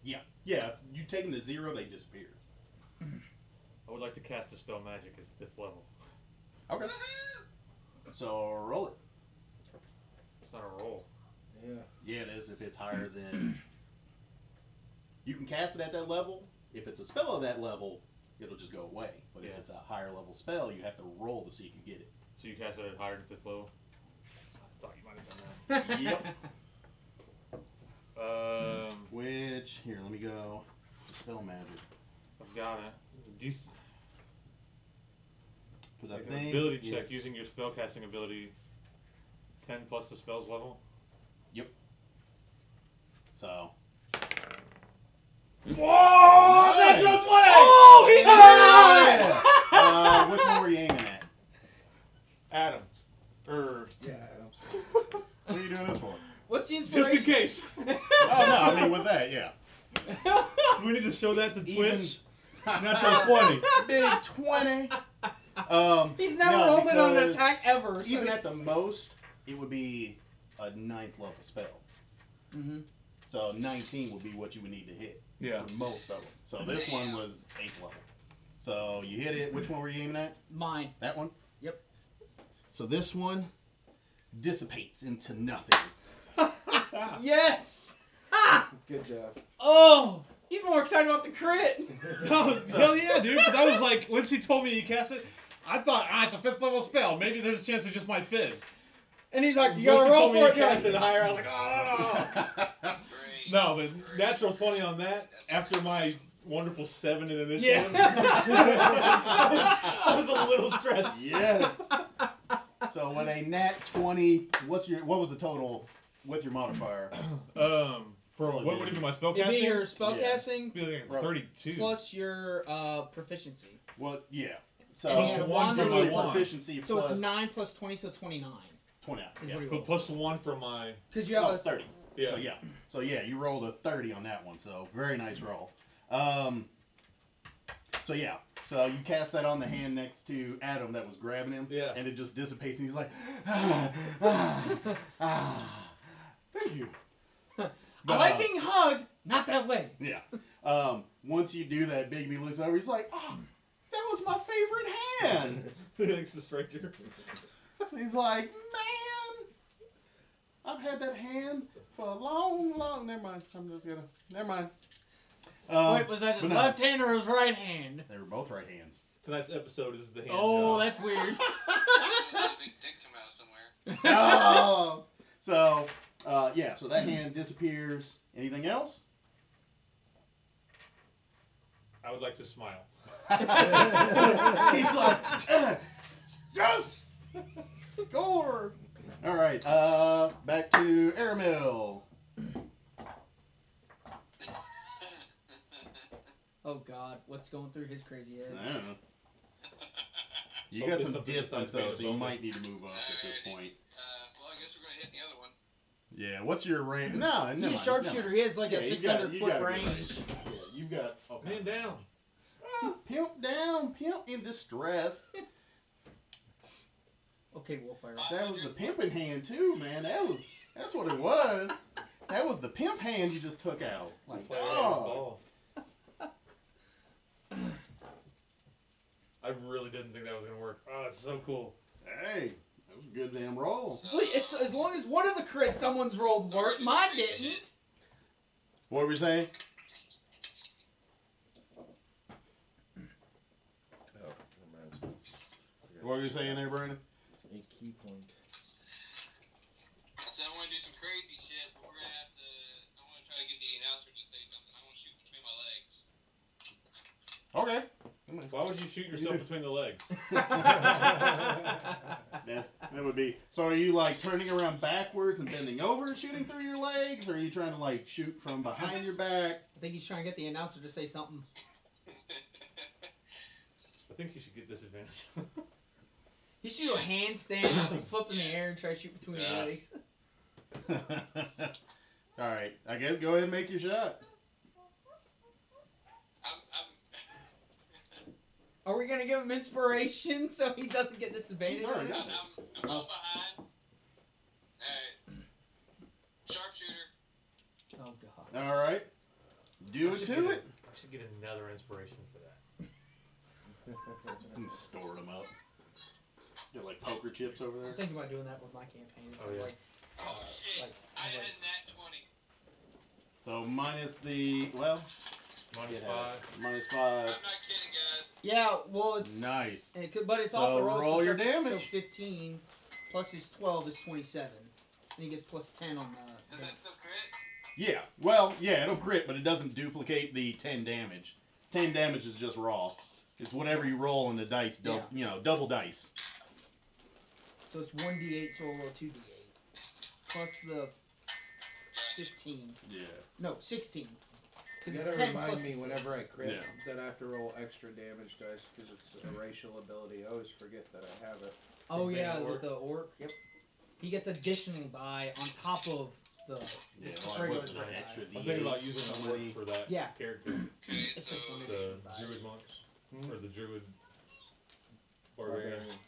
Yeah. Yeah, if you take them to 0, they disappear. I would like to cast Dispel Magic at 5th level. Okay. So roll it. It's not a roll. Yeah. Yeah, it is if it's higher than... You can cast it at that level. If it's a spell of that level, it'll just go away. But if it's a higher level spell, you have to roll to see if you get it. So you cast it at higher than 5th level? I thought you might have done Yep. that. Which, here, let me go. Dispel magic. I've got it. Because I Make an think ability check it's- using your spellcasting ability 10 plus the spell's level. Yep. So. Whoa! Nice! That's a flag! Oh, he Which one were you aiming at? Adams. Yeah. What are you doing this for? What's the Just inspiration? in case. Oh, no, I mean with that, yeah. Do we need to show that to Even- Twitch? Natural 20. Big 20. He's never no, rolled it on an because attack ever. Even at the most, it would be a 9th level spell. Mm-hmm. So 19 would be what you would need to hit. Yeah. For most of them. So this one was 8th level. So you hit it. Which one were you aiming at? Mine. That one? Yep. So this one dissipates into nothing. Yes! Good job. Oh! He's more excited about the crit! Oh, hell yeah, dude. Because I was like, when she told me you cast it, I thought, it's a 5th level spell. Maybe there's a chance it just might fizz. And he's like, you Once gotta she roll told me for you it, cast it John. higher, I was like, oh. Great. No, but Great. natural 20 on that, That's after pretty my awesome. wonderful 7 in initiative, Yeah. I was a little stressed. Yes. So with a nat 20, what was the total with your modifier? For what would it be, my spell It'd casting? be your spell Yeah. casting It'd be like 32. plus your proficiency. Well, yeah. Plus Yeah, So one for my usually wand. proficiency So plus it's 9 plus 20, so 29. 20. Is Yeah. what he But rolled. plus 1 for my... Because you have Oh, a 30. Yeah. So yeah, you rolled a 30 on that one. So very nice roll. So yeah. So you cast that on the hand next to Adam that was grabbing him. Yeah. And it just dissipates and he's like, thank you. I like being hugged, not that way. Yeah. Once you do that, Bigby looks over. He's like, "Oh, that was my favorite hand." Thanks to stranger. He's like, "Man, I've had that hand for a long, long." Never mind. I'm just gonna. Never mind. Wait, was that his but no, left hand or his right hand? They were both right hands. Tonight's episode is the hand Oh, job. that's weird. There's a big dick come out somewhere. Oh. So, yeah. So that hand disappears. Anything else? I would like to smile. He's like, yes, score. All right. Back to Aramil. Oh God, what's going through his crazy head? I don't know. You Hopefully got some something distance besides being though, a so you bowman. might need to move up at this point. Well, I guess we're gonna hit the other one. Yeah. What's your range? No, never He's mind, a sharpshooter. He has like Yeah, a you 600 gotta- you foot gotta get range. Yeah, you've got. Okay. Man down. Pimp down, pimp in distress. Okay, Wolfire. That was the pimping hand too, man. That's what it was. That was the pimp hand you just took out. Like, Player oh. ball. I really didn't think that was gonna work. Oh, it's so cool. Hey, that was a good damn roll. It's, as long as one of the crits someone's rolled worked, mine didn't. What were you saying? What were you saying there, Brandon? A key point. So I want to do some crazy shit, but we're gonna have to. I want to try to get the announcer to say something. I want to shoot between my legs. Okay. Why would you shoot yourself between the legs? Yeah, that would be. So are you like turning around backwards and bending over and shooting through your legs? Or are you trying to like shoot from behind your back? I think he's trying to get the announcer to say something. I think you should get disadvantage. He should do a handstand, flip in the air, and try to shoot between his Yeah. legs. All right, I guess go ahead and make your shot. I'm Are we gonna give him inspiration so he doesn't get disadvantage? He's already on got it? I'm going behind. Alright. Sharpshooter. Oh God. All right, do it to it. I should get another inspiration for that. And store them up. Get like poker chips over I'm there. thinking about doing that with my campaigns. Oh, yeah. Like, Oh shit. like, I like- had that 20. So minus the Minus it 5. has minus I'm 5. not kidding, guys. yeah, well, it's Nice. It could, but it's So off the roll. roll so your So damage. 15 plus his 12 is 27, and he gets plus 10 on the. Does that still crit? Yeah. Well, yeah, it'll crit, but it doesn't duplicate the 10 damage. 10 damage is just raw. It's whatever you roll in the dice. Double dice. So it's 1d8, so we'll roll 2d8 plus the 15. Yeah. No, 16. You 'Cause gotta it's 10 remind plus me 6. whenever I crit Yeah. that I have to roll extra damage dice because it's a racial ability. I always forget that I have it. Oh Big yeah, man orc. the orc. Yep. He gets additional die on top of the Yeah, regular what's the die. extra I'm thinking about D8? using How the word many? for that Yeah. character. Okay, It's so like one The additional die. druid monk Hmm? or the druid barbarian. Barbarian.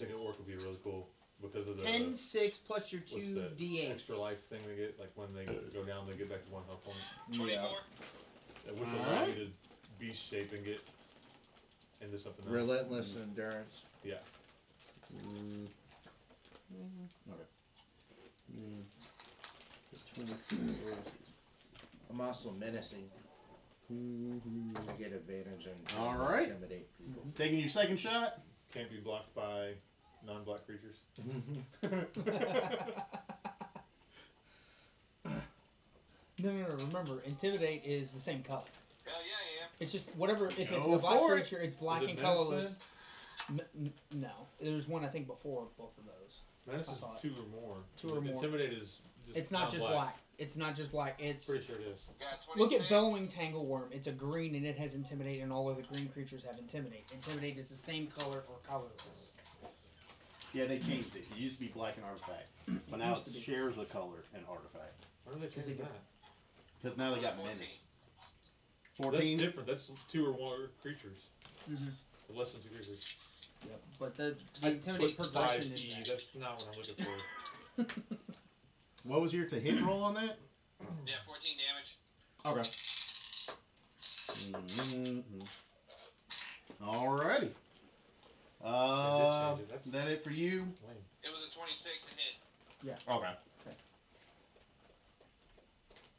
I think orc would be really cool because of the 10, 6 plus your what's 2 that D8s. extra life thing they get. Like when they go down, they get back to 1 health point. 24. Which will allow me to beast shape and get into something else. Relentless endurance. Yeah. Okay. 24. I'm also menacing. I get advantage on All right. intimidate people. Taking your second shot. Can't be blocked by non-black creatures. No, remember, intimidate is the same color. Hell yeah, It's just whatever. If it's Go a black for it. creature, it's black Is it and menace colorless. No, there's one I think before both of those. Menace I is thought. 2 or more. 2 or more. Intimidate is just It's not just non-black. black. It's not just black. It's Pretty sure it is. yeah. Got 26. look at Bellowing Tangleworm. It's a green and it has intimidate, and all of the green creatures have intimidate. Intimidate is the same color or colorless. Yeah, they changed it. It used to be black and artifact, but now used it to be. shares a color and artifact. Why do they change they that? Because now they got 14. menace. That's 14. different. That's 2 or more creatures. Mm-hmm. Less than 2 creatures. Yep. But the I intimidate put progression 5E. is that. That's not what I'm looking for. What was your to hit roll on that? Yeah, 14 damage. Okay. Alrighty. change it. Is that it for you? Lame. It was a 26 to hit. Okay.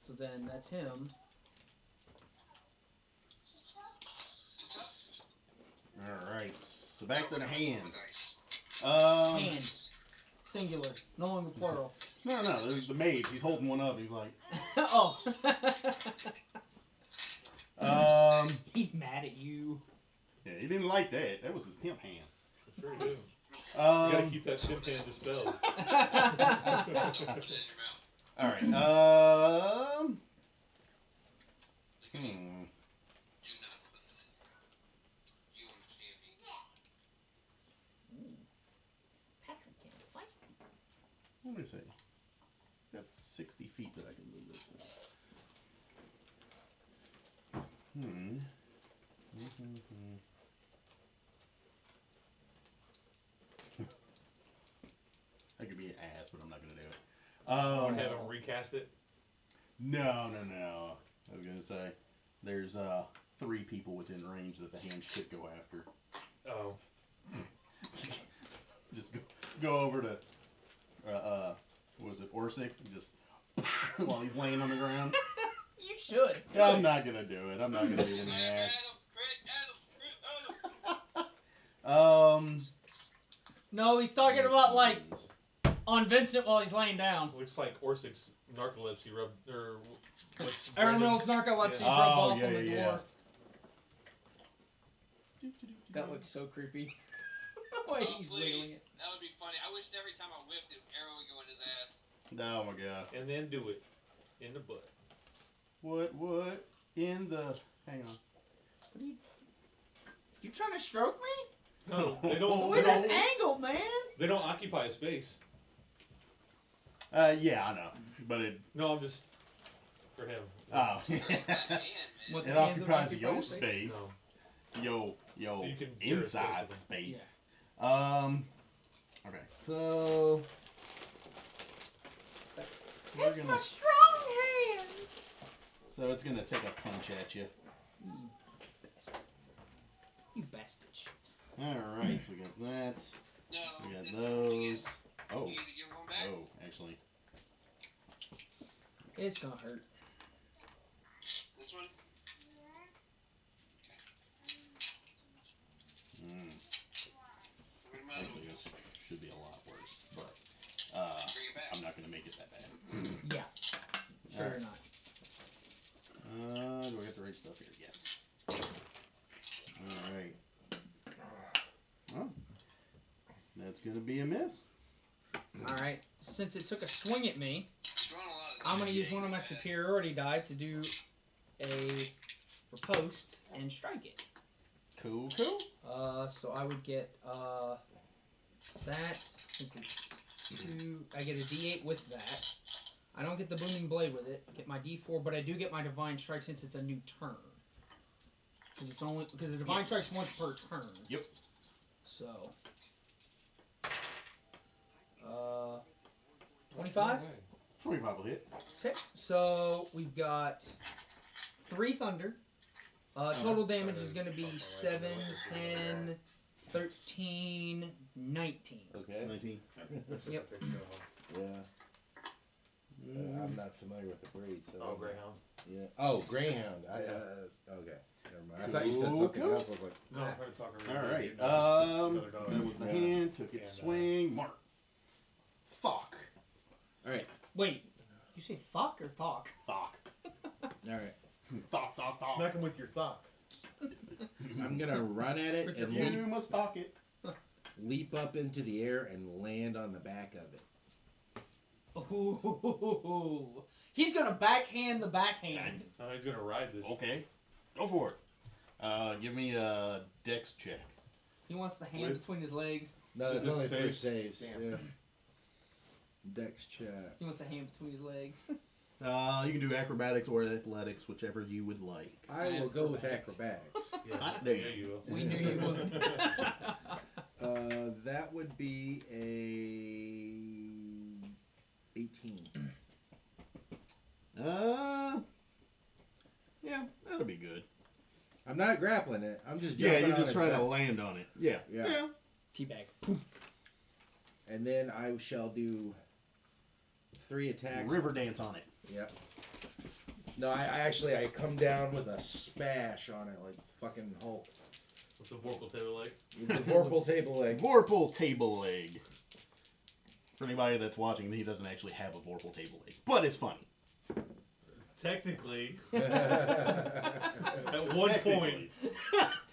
So then that's him. Alright. So back to the hands. Hand. Singular. No longer plural. No, there's the mage. He's holding one up. He's like, Oh. He's mad at you. yeah, he didn't like that. That was his pimp hand. Sure do. You gotta keep that pimp hand dispelled. Put it in your mouth. Alright, Like, hmm. do not put it in your mouth. You understand me? Patrick can't fight. Let me see. Got 60 feet that I can move this thing. I could be an ass, but I'm not gonna do it. Have him recast it. No. I was gonna say there's 3 people within range that the hands could go after. Oh. Just go over to what was it, Orsic? Just while he's laying on the ground. You should. I'm not gonna do it. I'm not gonna be an ass. No, he's talking about like on Vincent while he's laying down. Looks like Orsic's narcolepsy rubbed or what's Aramel's Brandon's- narcolepsy's Yeah. rubbed Oh, off yeah, on the yeah, dwarf. yeah. That looks so creepy. The way he's wiggling Please. it. That would be funny. I wished every time I whipped it, arrow would go in his ass. Oh my god. And then do it in the butt. What in the hang on. What are you trying to stroke me? No, they The don't. way They that's don't, angled, man. they don't occupy a space. Yeah, I know. But it No, I'm just for him. oh Where's that hand, man? What, it the hands occupies occupy your space? space. No. Yo So you can share a space inside with him. space. Yeah. Okay, so we're gonna strong hand. so it's gonna take a punch at you. You bastard. Alright, so we got that. No, We got that's not what you those. get. Oh. You either give one back. Oh, actually. It's gonna hurt. This one. Put him out. Actually, this should be a lot worse, but Bring it back. I'm not gonna make it that bad. Yeah. Sure Alright. you're not. Do I get the right stuff here? Yes. Alright. Well, that's gonna be a miss. Alright. Since it took a swing at me, Throwing a lot of I'm gonna use one of my things. superiority die to do a riposte and strike it. Cool. So I would get that since it's 2. I get a D8 with that. I don't get the booming blade with it. Get my D4, but I do get my divine strike since it's a new turn. Because the divine strike's once per turn. Yep. So, 25. 25 will hit. Okay, so we've got 3 thunder. Total damage is going to be 7, 10, 13, 19. Okay. 19. Yep. Yeah. I'm not familiar with the breed, so. Oh, Greyhound. Yeah. Oh, Greyhound. Okay. Never mind. I thought you said something Cool. else. I was like, No, I'm trying to talk over All right. Another So dog. that was the Yeah. hand. Took its And, swing. Mark. Fuck. all right. Wait, you say fuck or talk? Fuck. All right. Fuck. Fuck. Smack him with your thought. I'm gonna run at it and You must talk it. leap up into the air and land on the back of it. Ooh. He's going to backhand the backhand. Oh, he's gonna ride this. Okay. Go for it. Give me a dex check. He wants the hand With- between his legs. No, Is it's it only for saves? saves. Damn. Yeah. Dex check. He wants a hand between his legs. You can do acrobatics or athletics, whichever you would like. I will go with Acrobatics. acrobatics. Yeah, Hot damn. yeah, you will. We knew you would. That would be a 18. Yeah, that'll be good. I'm not grappling it. I'm just Yeah, jumping you're on just its trying to back. land on it. Yeah. Yeah. Teabag. And then I shall do 3 attacks. River dance on it. Yep. No, I come down with a smash on it like fucking Hulk. What's the vocal table like? With the Vorpal table leg. Vorpal table leg. For anybody that's watching, he doesn't actually have a Vorpal table leg, but it's funny. Technically, at one point,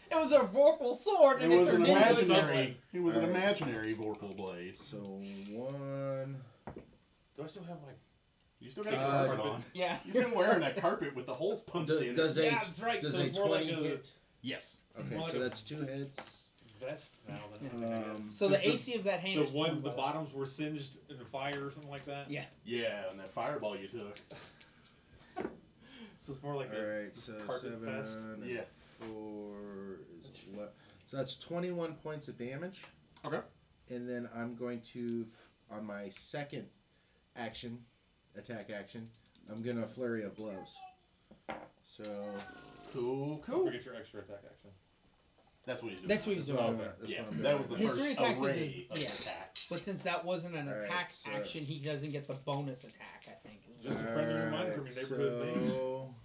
It was a vorpal sword, It and was it an turned into imaginary. It was an Alright. imaginary Vorpal blade. So 1. do I still have my? You still got your carpet carpet. on. Yeah. You're still wearing that carpet with the holes punched in Does it. a Yeah, that's right. does so a it's more 20 like a hit? Yes. Okay, more like so a that's 2 hits. vest now. Then, I guess. So the Just AC of that hand the is one, one the bottoms were singed in the fire or something like that. Yeah. Yeah, and that fireball you took. So it's more like All a right, so carpet 7 vest. and Yeah. 4 is 11. So that's 21 points of damage. Okay. And then I'm going to, on my second action, attack action, I'm going to flurry of blows. So Cool. Don't forget your extra attack action. That's what he's doing. That's what he's that's doing. what I'm- that's Yeah, what I'm that doing. was the His first three attacks is array of yeah. attacks. But since that wasn't an Alright, attack so- action, he doesn't get the bonus attack, I think. Just a friendly reminder from your neighborhood mage. So,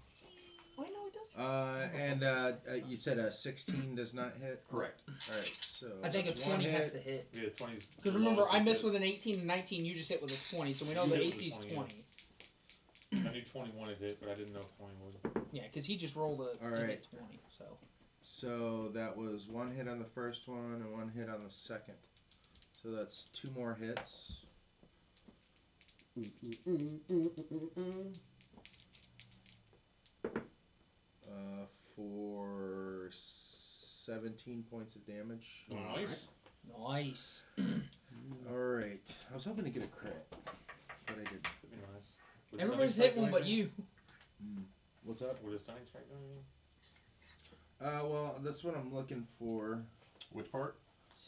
Oh, no, he does. and you said a 16 does not hit? Correct. Alright, so I think a that's one 20 has hit. to hit. Yeah, 20. Because remember, I missed with an 18 and 19. You just hit with a 20, so we know You the hit with AC is 20, 20. I knew 21 had hit, but I didn't know if 20 would. Yeah, because he just rolled a Alright. hit 20. So So that was 1 hit on the first one and 1 hit on the second. So that's 2 more hits. For 17 points of damage. Nice. nice. Alright. I was hoping to get a crit, but I didn't. That'd be nice. Would Everybody's stunning hit one strike but do you. What's up? anything? Would a stunning strike do anything? Well, that's what I'm looking for. Which part?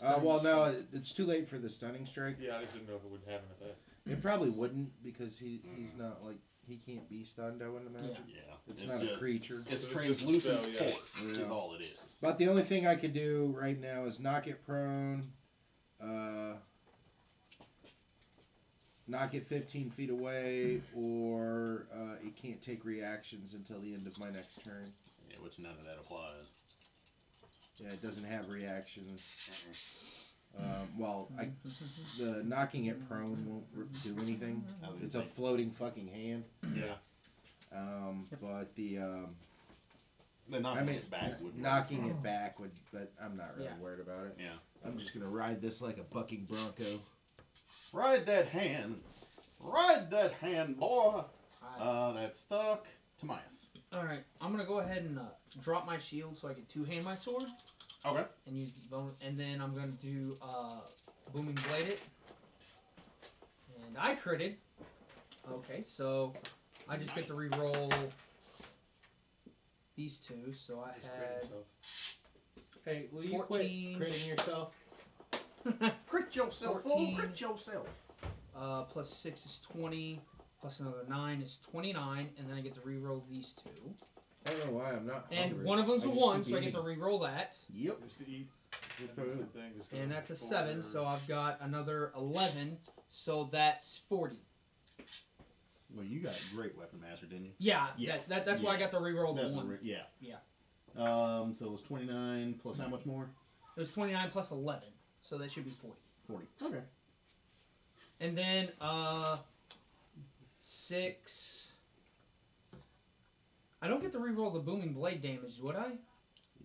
Well, no, it's too late for the stunning strike. Yeah, I just didn't know if it would have an effect. It probably wouldn't because he's not like he can't be stunned. I wouldn't imagine. Yeah. It's not a creature. It's It's just a translucent spell, yeah. force is Yeah. all it is. About the only thing I could do right now is knock it prone, knock it 15 feet away, or it can't take reactions until the end of my next turn. Yeah, which none of that applies. Yeah, it doesn't have reactions. The knocking it prone won't do anything. I was gonna It's a say- floating fucking hand. Yeah. But the knocking it back would work. knocking it back would, but I'm not really Yeah. worried about it. Yeah. I'm just gonna ride this like a bucking bronco. Ride that hand. Ride that hand, boy. That's stuck. Tiamat. Alright, I'm going to go ahead and drop my shield so I can two-hand my sword. Okay. And use the bonus, and then I'm going to do booming blade it. And I critted. Okay, so I just get to re-roll these two. So I Just crit had himself. Hey, will you 14. quit critting yourself? Crit yourself, 14. fool. Crit yourself. Plus 6 is 20. Plus another 9 is 29. And then I get to re-roll these two. I don't know why I'm not And hungry. one of them's I a just 1, keep so I get to eating. re-roll that. Yep. Just to eat. Good And do the food. same thing, just go And that's a forward. 7, so I've got another 11. So that's 40. Well, you got great weapon master, didn't you? Yeah, Yeah. that's why I got to re-roll the That's 1. yeah. Yeah. So it was 29 plus how much more? It was 29 plus 11, so that should be 40. 40. Okay. And then 6. I don't get to re-roll the booming blade damage, would I?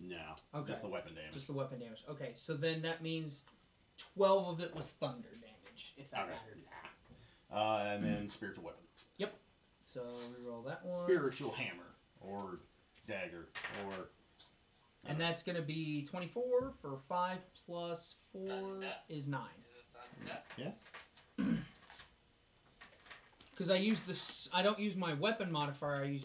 No. Okay. Just the weapon damage. Just the weapon damage. Okay, so then that means 12 of it was thunder damage, if that Okay. mattered. And then spiritual weapon. So re-roll that one. Spiritual hammer or dagger or. And that's going to be 24 for 5 plus 4 is 9. Is it thunder? Yeah. Because I don't use my weapon modifier, I use